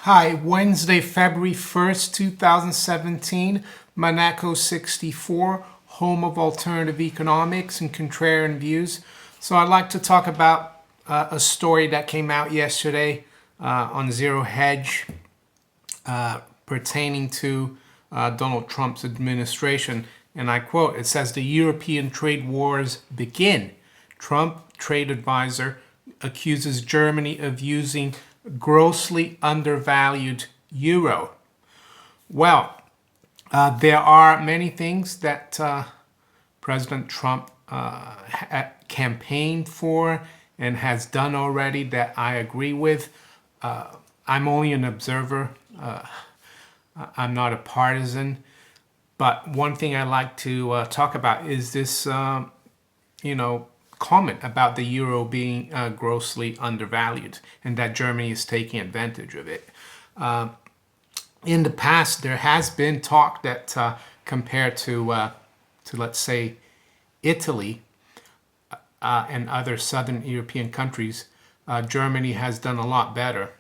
Hi, Wednesday, February 1st, 2017, Monaco 64, home of alternative economics and contrarian views. So I'd like to talk about a story that came out yesterday on Zero Hedge pertaining to Donald Trump's administration. And I quote, it says, "The European trade wars begin. Trump trade advisor accuses Germany of using grossly undervalued euro." Well, there are many things that President Trump campaigned for and has done already that I agree with. I'm only an observer. I'm not a partisan. But one thing I like to talk about is this, comment about the euro being grossly undervalued and that Germany is taking advantage of it. In the past, there has been talk that compared to let's say Italy and other southern European countries, Germany has done a lot better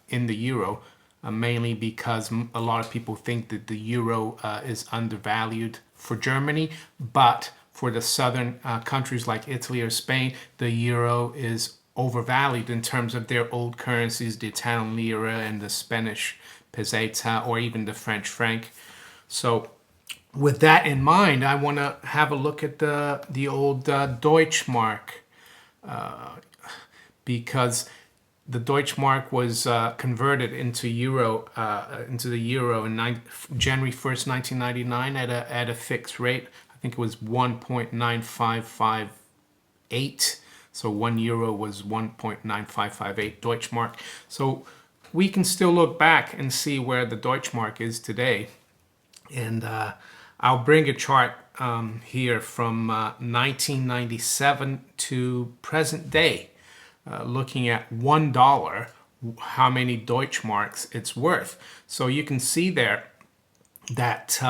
in the euro, mainly because a lot of people think that the euro is undervalued for Germany, but for the southern countries like Italy or Spain, the euro is overvalued in terms of their old currencies, the Italian lira and the Spanish peseta, or even the French franc. So with that in mind, I want to have a look at the old Deutschmark, because the Deutschmark was converted into the euro in January 1st, 1999 at a fixed rate. I think it was 1.9558. So 1 euro was 1.9558 Deutschmark. So we can still look back and see where the Deutschmark is today. And I'll bring a chart here from 1997 to present day, looking at $1, how many Deutschmarks it's worth. So you can see there that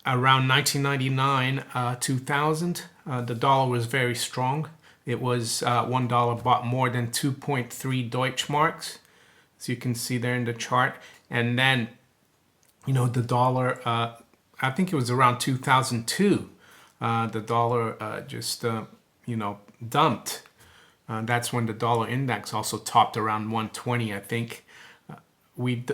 around 1999, 2000, the dollar was very strong. It was $1 bought more than 2.3 Deutschmarks, as you can see there in the chart. And then, the dollar, I think it was around 2002, the dollar just, dumped. That's when the dollar index also topped around 120, I think. We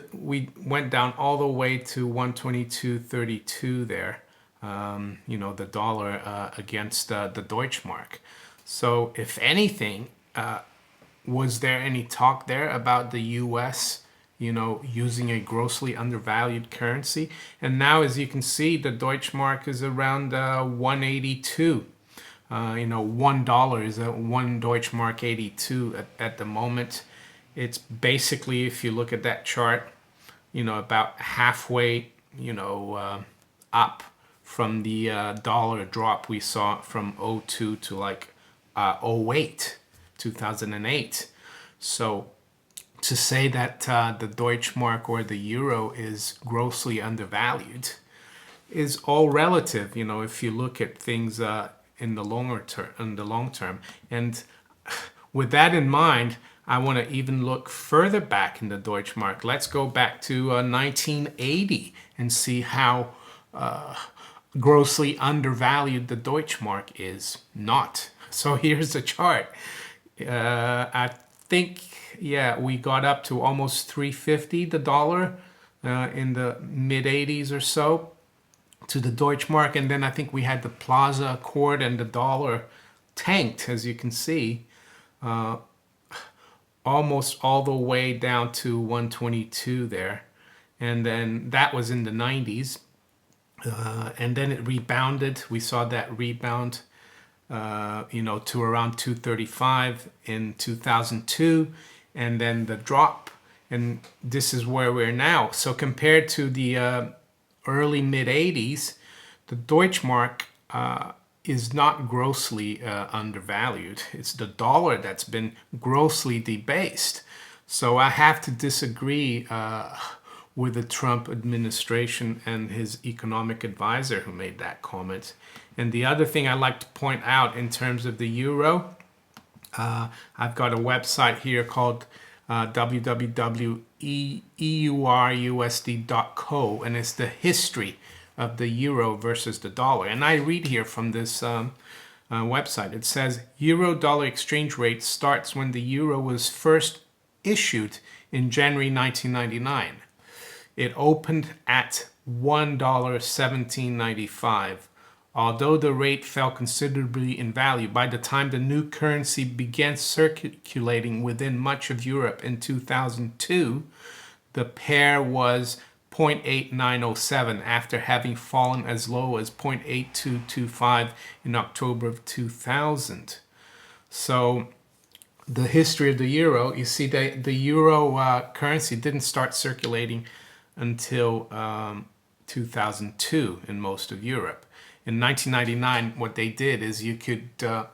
went down all the way to 122.32 there, the dollar against the Deutschmark. So if anything, was there any talk there about the U.S., using a grossly undervalued currency? And now, as you can see, the Deutschmark is around 182. $1 is one Deutschmark 82 at the moment. It's basically, if you look at that chart, about halfway, up from the dollar drop we saw from 02 to like 08, 2008. So to say that the Deutschmark or the euro is grossly undervalued is all relative, if you look at things in the long term. And with that in mind, I want to even look further back in the Deutschmark. Let's go back to 1980 and see how grossly undervalued the Deutschmark is not. So here's the chart. I think, we got up to almost 350 the dollar in the mid 80s or so to the Deutschmark, and then I think we had the Plaza Accord and the dollar tanked, as you can see, almost all the way down to 122 there, and then that was in the 90s, and then it rebounded. We saw that rebound to around 235 in 2002, and then the drop, and this is where we're now. So compared to the early mid 80s, the Deutschmark is not grossly undervalued. It's the dollar that's been grossly debased. So I have to disagree with the Trump administration and his economic advisor who made that comment. And the other thing I like to point out in terms of the euro, I've got a website here called www.eurusd.co, and it's the history of the euro versus the dollar. And I read here from this website. It says euro-dollar exchange rate starts when the euro was first issued in January 1999. It opened at $1.1795. Although the rate fell considerably in value, by the time the new currency began circulating within much of Europe in 2002, the pair was 0.8907 after having fallen as low as 0.8225 in October of 2000. So the history of the euro, you see that the euro currency didn't start circulating until 2002 in most of Europe. In 1999, what they did is you could, the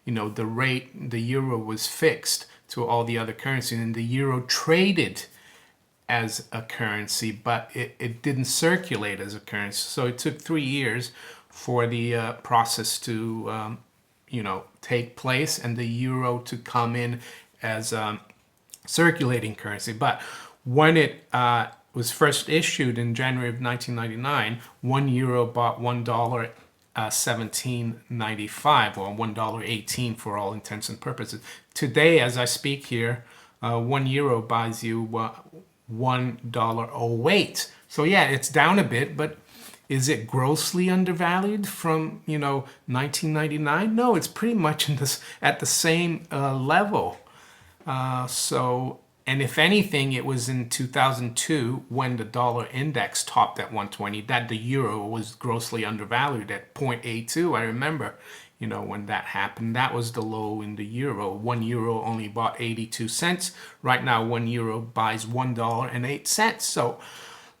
rate, the euro was fixed to all the other currencies, and the euro traded as a currency, but it didn't circulate as a currency. So it took 3 years for the process to, take place and the euro to come in as a circulating currency. But when it was first issued in January of 1999, 1 euro bought $1.1795, or $1.18 for all intents and purposes. Today, as I speak here, 1 euro buys you $1.08. So yeah, it's down a bit, but is it grossly undervalued from 1999? No, it's pretty much at the same level. And if anything, it was in 2002 when the dollar index topped at 120 that the euro was grossly undervalued at 0.82. I remember, when that happened, that was the low in the euro. 1 euro only bought 82 cents. Right now, 1 euro buys $1.08. So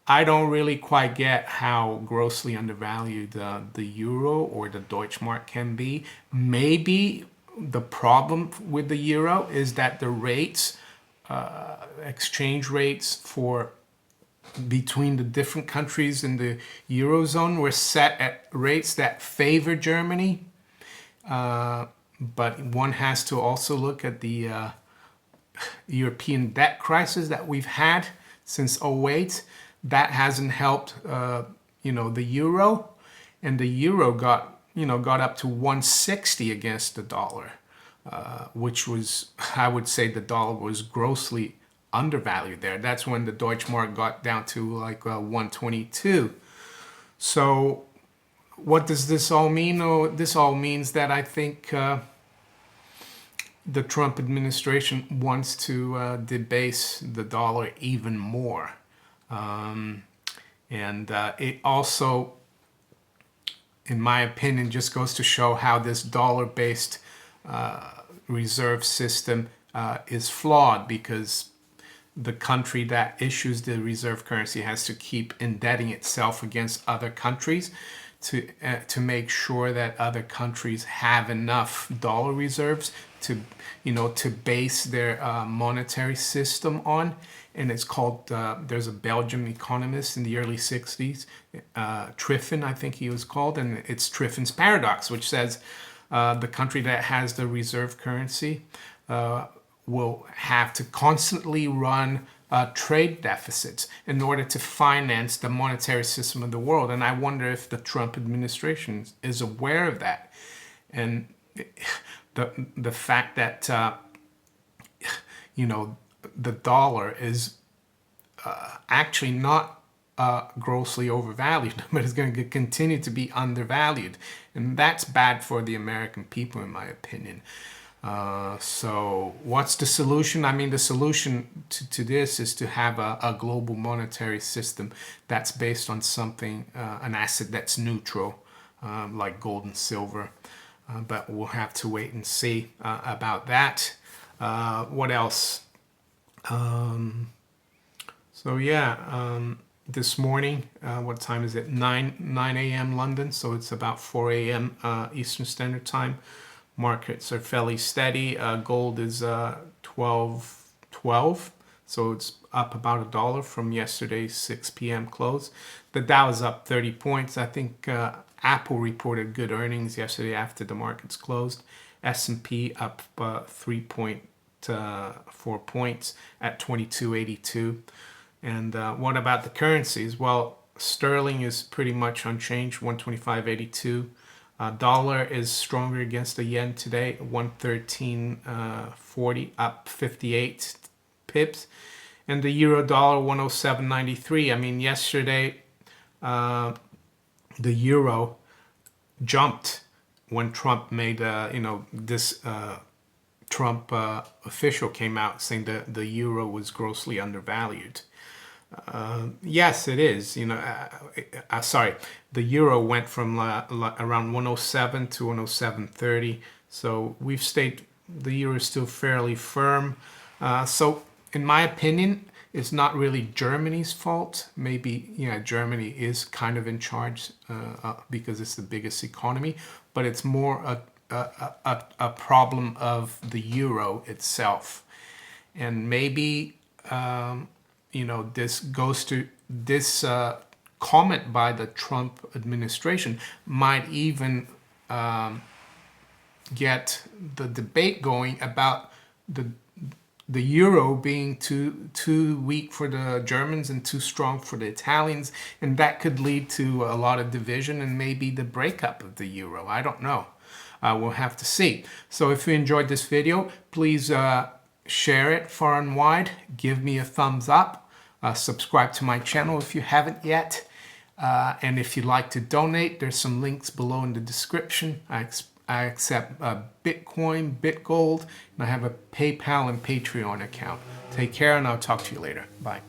I don't really quite get how grossly undervalued the euro or the Deutschmark can be. Maybe the problem with the euro is that the rates, exchange rates for between the different countries in the eurozone were set at rates that favor Germany. But one has to also look at the European debt crisis that we've had since '08. That hasn't helped, the euro, and the euro got up to 160 against the dollar. Which was, I would say the dollar was grossly undervalued there. That's when the Deutschmark got down to like 122. So what does this all mean? Oh, this all means that I think the Trump administration wants to debase the dollar even more. It also, in my opinion, just goes to show how this dollar-based reserve system is flawed, because the country that issues the reserve currency has to keep indebting itself against other countries to make sure that other countries have enough dollar reserves to base their monetary system on. And it's called, there's a Belgian economist in the early 60s, Triffin, I think he was called, and it's Triffin's paradox, which says the country that has the reserve currency will have to constantly run trade deficits in order to finance the monetary system of the world. And I wonder if the Trump administration is aware of that. And the fact that, the dollar is actually not grossly overvalued, but is going to continue to be undervalued. And that's bad for the American people, in my opinion. So what's the solution? I mean, the solution to this is to have a global monetary system that's based on something, an asset that's neutral, like gold and silver. But we'll have to wait and see about that. What else? This morning, what time is it? 9 a.m. London, so it's about 4 a.m. Eastern Standard Time. Markets are fairly steady. Gold is 12.12, so it's up about $1 from yesterday's 6 p.m. close. The Dow is up 30 points. I think Apple reported good earnings yesterday after the markets closed. S&P up 3.2 4 points at 22.82. And what about the currencies? Well, sterling is pretty much unchanged, 125.82. Dollar is stronger against the yen today, 113.40, up 58 pips. And the euro dollar, 107.93. I mean, yesterday the euro jumped when Trump made, this Trump official came out saying that the euro was grossly undervalued. Yes, it is. Sorry, the euro went from around 107 to 107.30. So we've stayed, the euro is still fairly firm. So in my opinion, it's not really Germany's fault. Maybe, Germany is kind of in charge because it's the biggest economy, but it's more a problem of the euro itself. And maybe, this goes to this comment by the Trump administration might even get the debate going about the euro being too weak for the Germans and too strong for the Italians, and that could lead to a lot of division and maybe the breakup of the euro. I don't know. We'll have to see. So if you enjoyed this video, please share it far and wide. Give me a thumbs up. Subscribe to my channel if you haven't yet. And if you'd like to donate, there's some links below in the description. I accept Bitcoin, BitGold, and I have a PayPal and Patreon account. Take care, and I'll talk to you later. Bye.